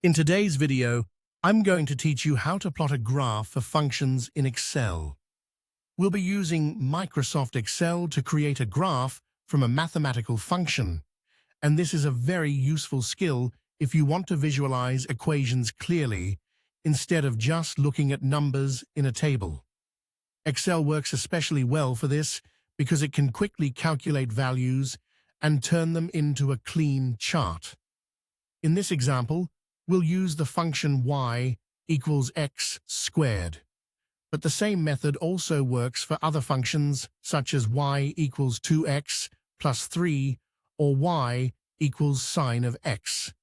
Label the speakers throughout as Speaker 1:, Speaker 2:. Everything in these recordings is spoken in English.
Speaker 1: In today's video, I'm going to teach you how to plot a graph for functions in Excel. We'll be using Microsoft Excel to create a graph from a mathematical function, and this is a very useful skill if you want to visualize equations clearly instead of just looking at numbers in a table. Excel works especially well for this because it can quickly calculate values and turn them into a clean chart. In this example, we'll use the function y equals x squared. But the same method also works for other functions such as y equals 2x plus 3 or y equals sine of x.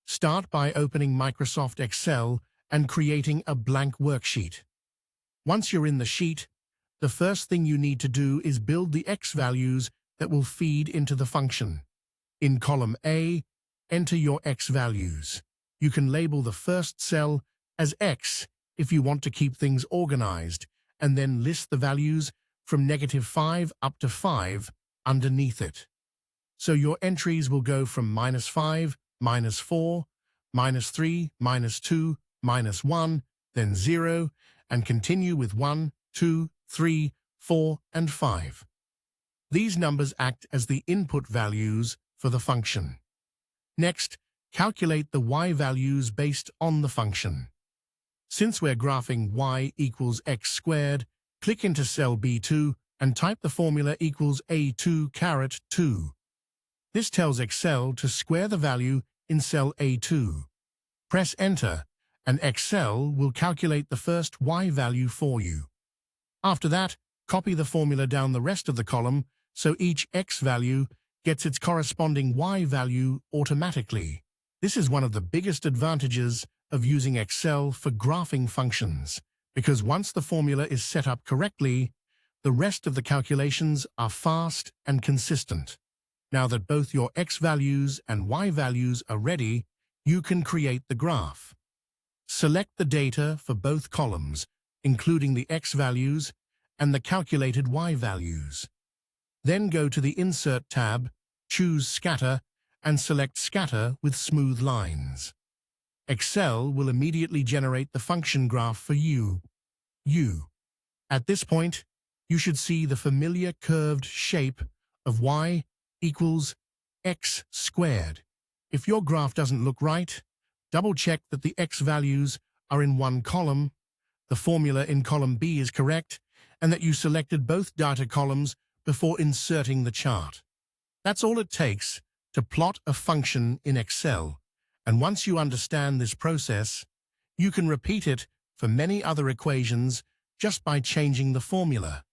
Speaker 1: Start by opening Microsoft Excel and creating a blank worksheet. Once you're in the sheet, the first thing you need to do is build the x values that will feed into the function. In column A, enter your x values. You can label the first cell as x if you want to keep things organized, and then list the values from -5 up to 5 underneath it. So your entries will go from -5, -4, -3, -2, -1, then 0, and continue with 1, 2, 3, 4, and 5. These numbers act as the input values for the function. Next, calculate the y values based on the function. Since we're graphing y equals x squared, click into cell B2 and type the formula equals A2 caret 2. This tells Excel to square the value in cell A2. Press Enter, and Excel will calculate the first y value for you. After that, copy the formula down the rest of the column so each x value gets its corresponding y value automatically. This is one of the biggest advantages of using Excel for graphing functions, because once the formula is set up correctly, the rest of the calculations are fast and consistent. Now that both your x values and y values are ready, you can create the graph. Select the data for both columns, including the x values and the calculated y values. Then go to the Insert tab, choose Scatter, and select Scatter with smooth lines. Excel will immediately generate the function graph for you. At this point, you should see the familiar curved shape of y equals x squared. If your graph doesn't look right, double-check that the x values are in one column, the formula in column B is correct, and that you selected both data columns before inserting the chart. That's all it takes to plot a function in Excel, and once you understand this process, you can repeat it for many other equations just by changing the formula.